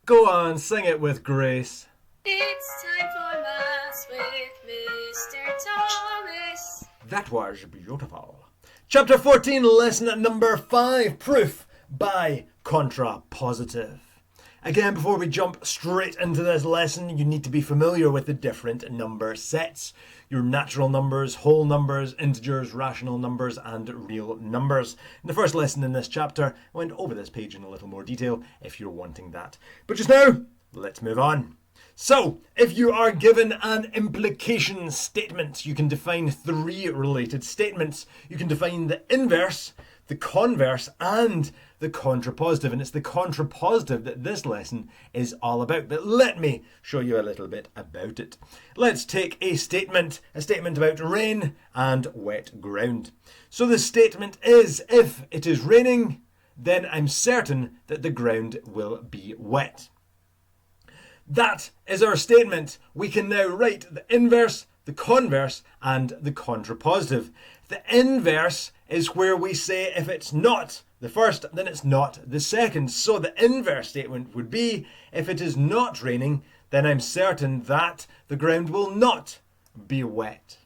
Go on, sing it with grace. It's time for Maths with Mr. Thomas. That was beautiful. Chapter 14, lesson number 5, proof by contrapositive. Again, before we jump straight into this lesson, you need to be familiar with the different number sets. Your natural numbers, whole numbers, integers, rational numbers, and real numbers. In the first lesson in this chapter, I went over this page in a little more detail if you're wanting that. But just now, let's move on. So, if you are given an implication statement, you can define 3 related statements. You can define the inverse, the converse, and the contrapositive. And it's the contrapositive that this lesson is all about. But let me show you a little bit about it. Let's take a statement about rain and wet ground. So the statement is, if it is raining, then I'm certain that the ground will be wet. That is our statement. We can now write the inverse, the converse, and the contrapositive. The inverse is where we say if it's not the first, then it's not the second. So the inverse statement would be, if it is not raining, then I'm certain that the ground will not be wet.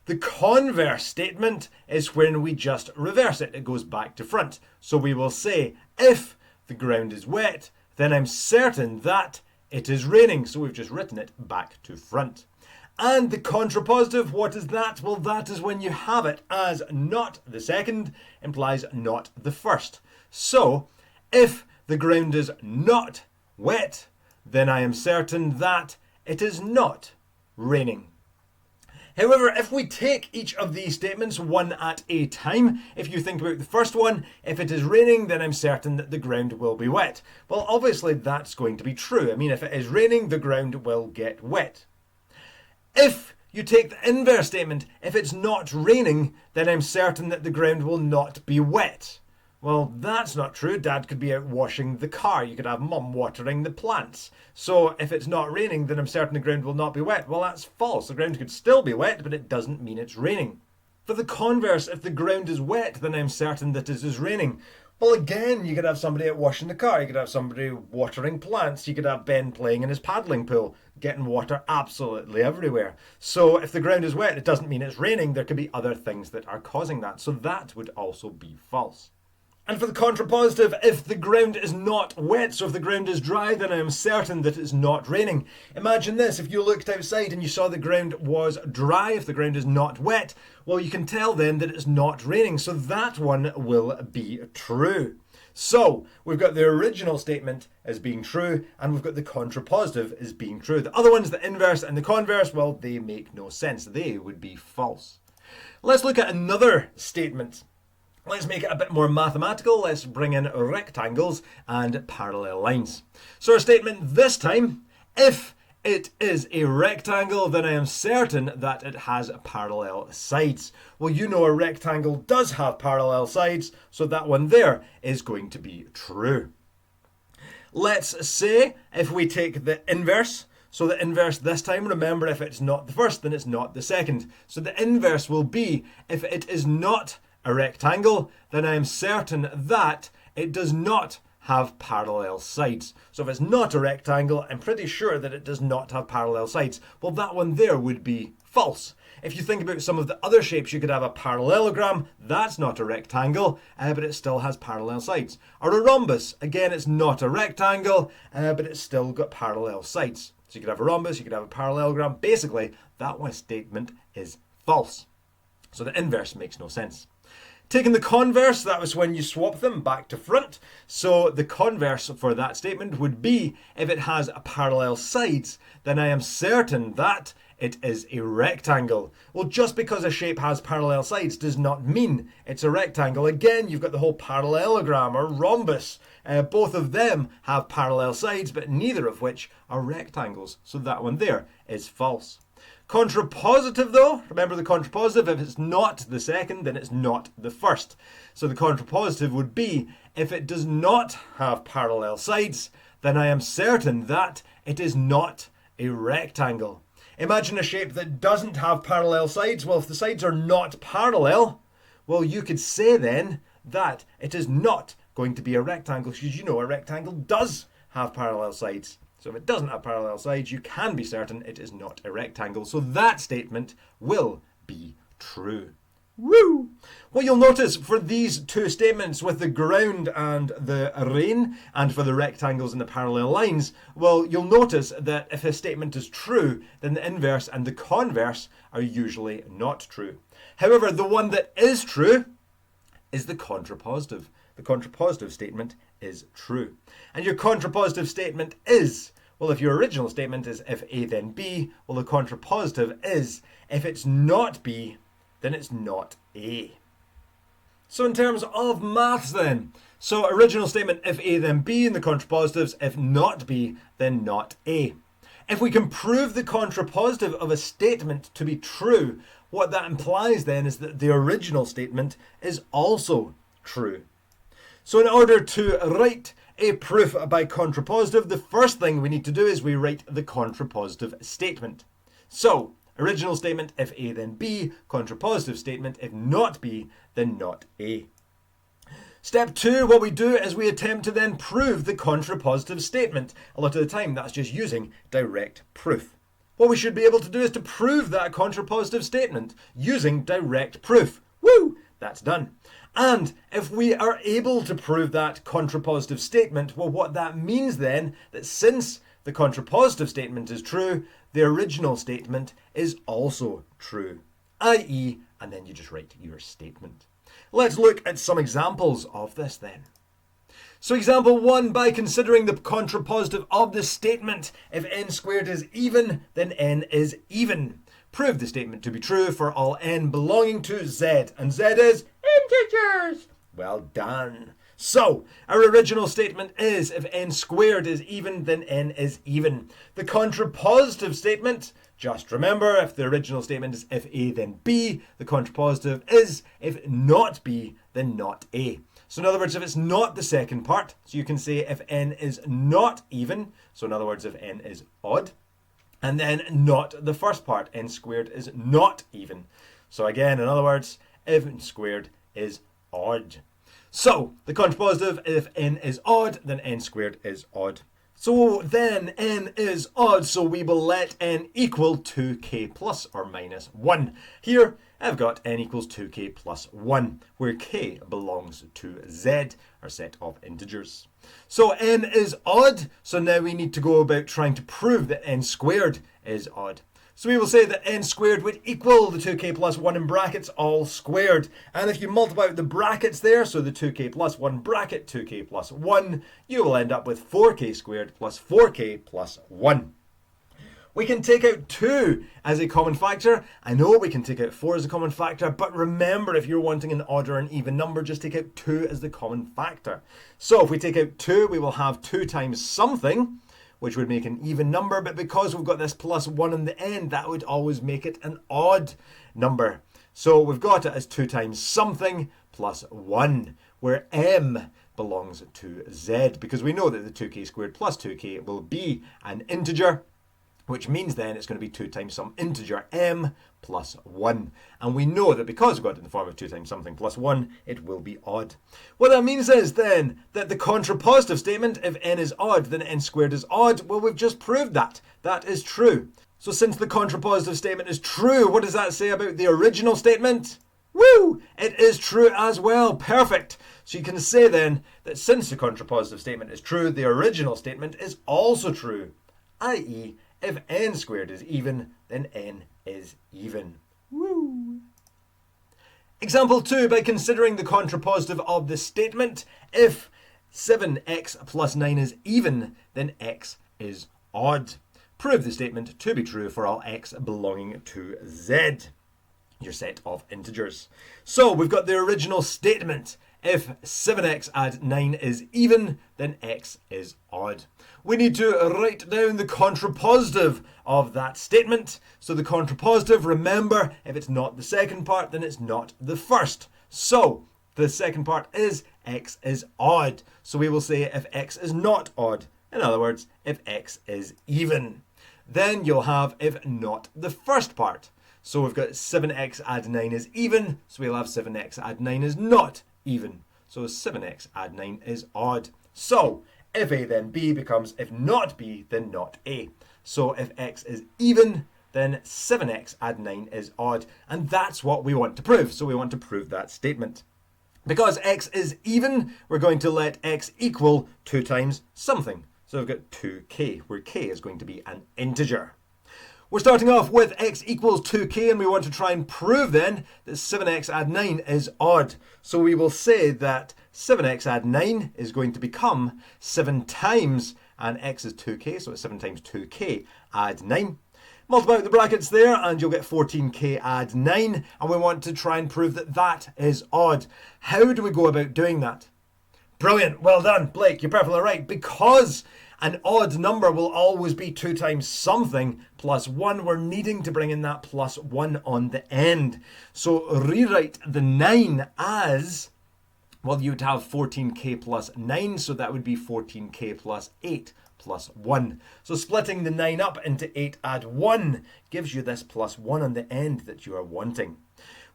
The converse statement is when we just reverse it. It goes back to front. So we will say, if the ground is wet, then I'm certain that it is raining. So we've just written it back to front. And the contrapositive, what is that? Well, that is when you have it as not the second, implies not the first. So, if the ground is not wet, then I am certain that it is not raining. However, if we take each of these statements one at a time, if you think about the first one, if it is raining, then I'm certain that the ground will be wet. Well, obviously that's going to be true. I mean, if it is raining, the ground will get wet. If you take the inverse statement, if it's not raining, then I'm certain that the ground will not be wet. Well, that's not true. Dad could be out washing the car. You could have Mum watering the plants. So if it's not raining, then I'm certain the ground will not be wet. Well, that's false. The ground could still be wet, but it doesn't mean it's raining. For the converse, if the ground is wet, then I'm certain that it is raining. Well, again, you could have somebody out washing the car. You could have somebody watering plants. You could have Ben playing in his paddling pool, getting water absolutely everywhere. So if the ground is wet, it doesn't mean it's raining. There could be other things that are causing that. So that would also be false. And for the contrapositive, if the ground is not wet, so if the ground is dry, then I am certain that it's not raining. Imagine this, if you looked outside and you saw the ground was dry, if the ground is not wet, well, you can tell then that it's not raining. So that one will be true. So we've got the original statement as being true, and we've got the contrapositive as being true. The other ones, the inverse and the converse, well, they make no sense. They would be false. Let's look at another statement. Let's make it a bit more mathematical. Let's bring in rectangles and parallel lines. So our statement this time, if it is a rectangle, then I am certain that it has parallel sides. Well, you know a rectangle does have parallel sides, so that one there is going to be true. Let's say if we take the inverse, so the inverse this time, remember if it's not the first, then it's not the second. So the inverse will be, if it is not a rectangle, then I am certain that it does not have parallel sides. So if it's not a rectangle, I'm pretty sure that it does not have parallel sides. Well, that one there would be false. If you think about some of the other shapes, you could have a parallelogram. That's not a rectangle, but it still has parallel sides. Or a rhombus. Again, it's not a rectangle, but it's still got parallel sides. So you could have a rhombus, you could have a parallelogram. Basically, that one statement is false. So the inverse makes no sense. Taking the converse, that was when you swap them back to front. So the converse for that statement would be, if it has a parallel sides, then I am certain that it is a rectangle. Well, just because a shape has parallel sides does not mean it's a rectangle. Again, you've got the whole parallelogram or rhombus. Both of them have parallel sides, but neither of which are rectangles. So that one there is false. Contrapositive though, remember the contrapositive, if it's not the second, then it's not the first. So the contrapositive would be, if it does not have parallel sides, then I am certain that it is not a rectangle. Imagine a shape that doesn't have parallel sides. Well, if the sides are not parallel, well, you could say then that it is not going to be a rectangle, because you know a rectangle does have parallel sides. So if it doesn't have parallel sides, you can be certain it is not a rectangle. So that statement will be true. Woo! Well, you'll notice for these two statements with the ground and the rain, and for the rectangles and the parallel lines, well, you'll notice that if a statement is true, then the inverse and the converse are usually not true. However, the one that is true is the contrapositive. The contrapositive statement is true. And your contrapositive statement is, well, if your original statement is if A then B, well, the contrapositive is if it's not B, then it's not A. So in terms of maths then, so original statement if A then B, and the contrapositives if not B, then not A. If we can prove the contrapositive of a statement to be true, what that implies then is that the original statement is also true. So in order to write a proof by contrapositive, the first thing we need to do is we write the contrapositive statement. So, original statement if A then B, contrapositive statement if not B, then not A. Step 2, what we do is we attempt to then prove the contrapositive statement. A lot of the time that's just using direct proof. What we should be able to do is to prove that contrapositive statement using direct proof. Woo! That's done. And if we are able to prove that contrapositive statement, well, what that means then, that since the contrapositive statement is true, the original statement is also true. I.e., and then you just write your statement. Let's look at some examples of this then. So example 1, by considering the contrapositive of the statement, if n squared is even, then n is even. Prove the statement to be true for all n belonging to z, and z is integers. Well done. So, our original statement is if n squared is even, then n is even. The contrapositive statement, just remember, if the original statement is if A then B, the contrapositive is if not B, then not A. So in other words, if it's not the second part, so you can say if n is not even, so in other words, if n is odd, and then not the first part, n squared is not even. So again, in other words, if n squared is odd. So, the contrapositive, if n is odd, then n squared is odd. So then n is odd, so we will let n equal 2k plus or minus 1. Here, I've got n equals 2k plus 1, where k belongs to z, our set of integers. So n is odd, so now we need to go about trying to prove that n squared is odd. So we will say that n squared would equal the 2k plus 1 in brackets all squared. And if you multiply out the brackets there, so the 2k plus 1 bracket 2k plus 1, you will end up with 4k squared plus 4k plus 1. We can take out 2 as a common factor. I know we can take out 4 as a common factor, but remember, if you're wanting an odd or an even number, just take out 2 as the common factor. So if we take out 2, we will have 2 times something, which would make an even number, but because we've got this plus 1 in the end, that would always make it an odd number. So we've got it as 2 times something plus 1, where m belongs to z, because we know that the 2k squared plus 2k will be an integer, which means then it's going to be 2 times some integer m plus 1. And we know that because we've got it in the form of 2 times something plus 1, it will be odd. What that means is then that the contrapositive statement, if n is odd, then n squared is odd. Well, we've just proved that. That is true. So since the contrapositive statement is true, what does that say about the original statement? Woo! It is true as well. Perfect. So you can say then that since the contrapositive statement is true, the original statement is also true. I.e., if n squared is even, then n is even. Woo! Example 2, by considering the contrapositive of the statement, if 7x plus 9 is even, then x is odd. Prove the statement to be true for all x belonging to z, your set of integers. So we've got the original statement. If 7x add 9 is even, then x is odd. We need to write down the contrapositive of that statement. So the contrapositive, remember, if it's not the second part, then it's not the first. So the second part is x is odd. So we will say if x is not odd. In other words, if x is even. Then you'll have if not the first part. So we've got 7x add 9 is even. So we'll have 7x add 9 is not even. So 7x add 9 is odd. So if A then B becomes if not B then not A. So if x is even, then 7x add 9 is odd. And that's what we want to prove. So we want to prove that statement. Because x is even, we're going to let x equal 2 times something. So we've got 2k, where k is going to be an integer. We're starting off with x equals 2k, and we want to try and prove then that 7x add 9 is odd. So we will say that 7x add 9 is going to become 7 times, and x is 2k, so it's 7 times 2k add 9. Multiply out the brackets there and you'll get 14k add 9, and we want to try and prove that that is odd. How do we go about doing that? Brilliant, well done, Blake, you're perfectly right. Because an odd number will always be 2 times something plus 1, we're needing to bring in that plus 1 on the end. So rewrite the 9 as, well, you'd have 14k plus 9, so that would be 14k plus 8 plus 1. So splitting the 9 up into 8 add 1 gives you this plus 1 on the end that you are wanting.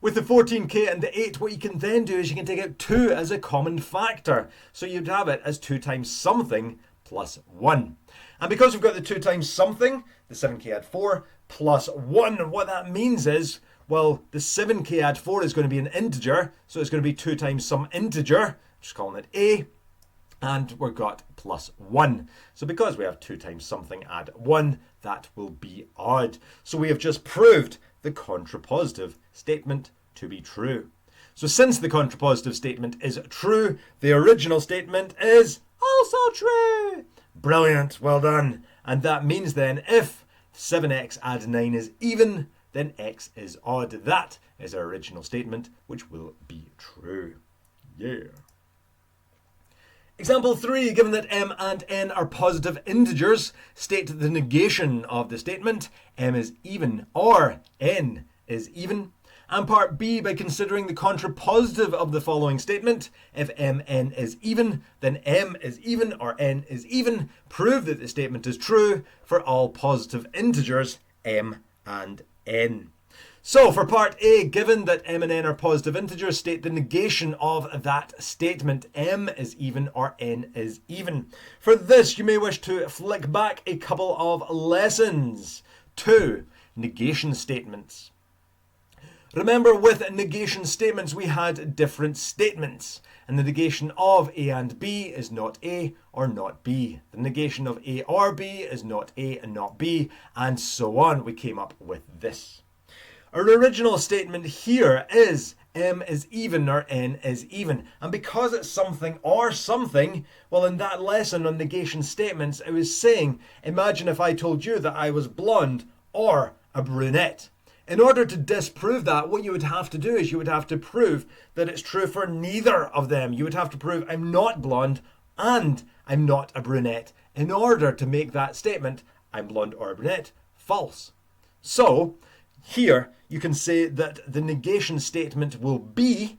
With the 14k and the 8, what you can then do is you can take out 2 as a common factor. So you'd have it as 2 times something plus 1. And because we've got the 2 times something, the 7k add 4 plus 1, what that means is, well, the 7k add 4 is going to be an integer, so it's going to be 2 times some integer, just calling it a, and we've got plus 1. So because we have 2 times something add 1, that will be odd. So we have just proved the contrapositive statement to be true. So since the contrapositive statement is true, the original statement is also true. Brilliant, well done. And that means then if 7x add 9 is even, then x is odd. That is our original statement, which will be true. Yeah. Example 3, given that m and n are positive integers, state the negation of the statement m is even or n is even. And part B, by considering the contrapositive of the following statement, if mn is even, then m is even or n is even, prove that the statement is true for all positive integers m and n. So for part A, given that m and n are positive integers, state the negation of that statement. M is even or n is even. For this, you may wish to flick back a couple of lessons to negation statements. Remember, with negation statements, we had different statements. And the negation of A and B is not A or not B. The negation of A or B is not A and not B, and so on. We came up with this. Our original statement here is m is even or n is even. And because it's something or something, well, in that lesson on negation statements, I was saying, imagine if I told you that I was blonde or a brunette. In order to disprove that, what you would have to do is you would have to prove that it's true for neither of them. You would have to prove I'm not blonde and I'm not a brunette in order to make that statement, I'm blonde or a brunette, false. So here you can say that the negation statement will be,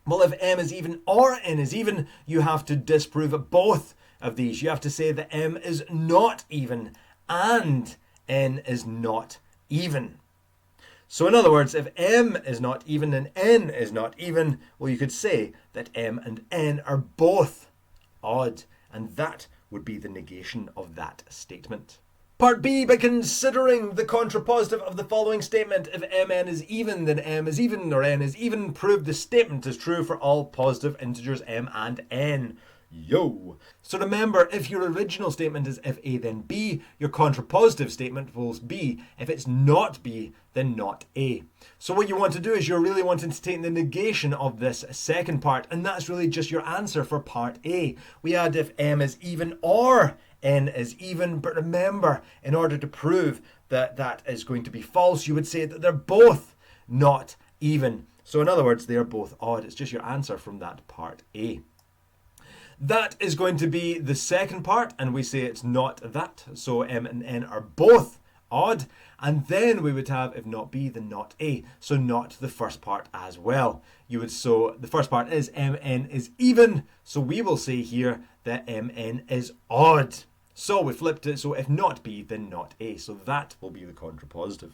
well, if m is even or n is even, you have to disprove both of these. You have to say that m is not even and n is not even. So in other words, if m is not even and n is not even, well, you could say that m and n are both odd, and that would be the negation of that statement. Part B, by considering the contrapositive of the following statement, if mn is even, then m is even or n is even, prove the statement is true for all positive integers m and n. Yo! So remember, if your original statement is if A then B, your contrapositive statement will be if it's not B, then not A. So what you want to do is you're really wanting to take the negation of this second part, and that's really just your answer for part A. We add if m is even or n is even, but remember, in order to prove that that is going to be false, you would say that they're both not even. So in other words, they are both odd. It's just your answer from that part A. That is going to be the second part, and we say it's not that. So m and n are both odd, and then we would have if not B, then not A. So not the first part as well. You would, so the first part is mn is even, so we will say here that mn is odd. So we flipped it, so if not B, then not A. So that will be the contrapositive.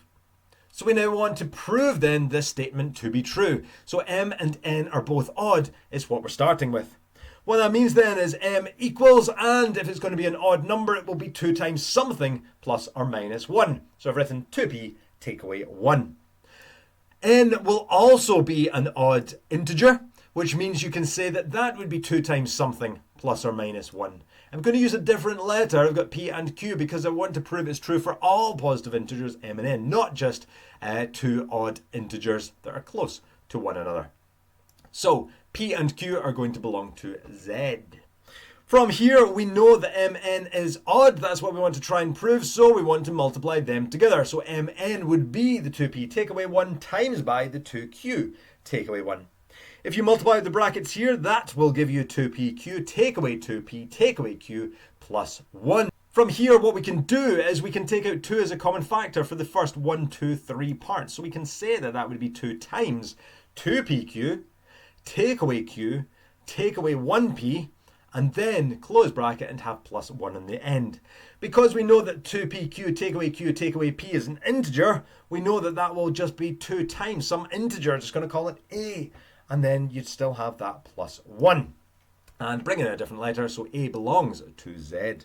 So we now want to prove then this statement to be true. So m and n are both odd is what we're starting with. What that means then is m equals, and if it's going to be an odd number, it will be 2 times something plus or minus 1. So I've written 2p, take away 1. N will also be an odd integer, which means you can say that that would be 2 times something plus or minus 1. I'm going to use a different letter. I've got p and q because I want to prove it's true for all positive integers m and n, not just 2 odd integers that are close to one another. So p and q are going to belong to z. From here, we know that mn is odd. That's what we want to try and prove, so we want to multiply them together. So mn would be the 2p take away 1 times by the 2q take away 1. If you multiply the brackets here, that will give you 2pq take away 2p take away q plus 1. From here, what we can do is we can take out 2 as a common factor for the first 1, 2, 3 parts. So we can say that that would be 2 times 2pq take away q take away 1p, and then close bracket and have plus 1 on the end. Because we know that 2pq take away q take away p is an integer, we know that that will just be 2 times some integer. Just going to call it a. And then you'd still have that plus 1. And bring in a different letter, so a belongs to z.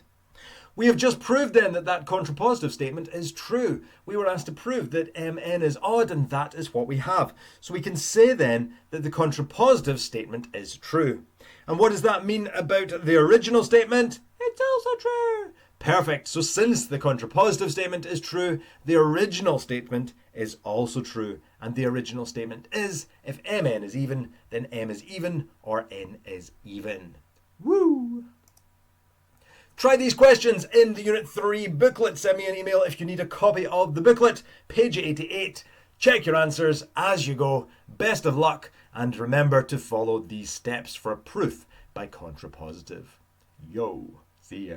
We have just proved then that that contrapositive statement is true. We were asked to prove that mn is odd, and that is what we have. So we can say then that the contrapositive statement is true. And what does that mean about the original statement? It's also true. Perfect. So since the contrapositive statement is true, the original statement is also true. And the original statement is, if mn is even, then m is even, or n is even. Woo! Try these questions in the Unit 3 booklet. Send me an email if you need a copy of the booklet. Page 88. Check your answers as you go. Best of luck, and remember to follow these steps for proof by contrapositive. Yo, see ya.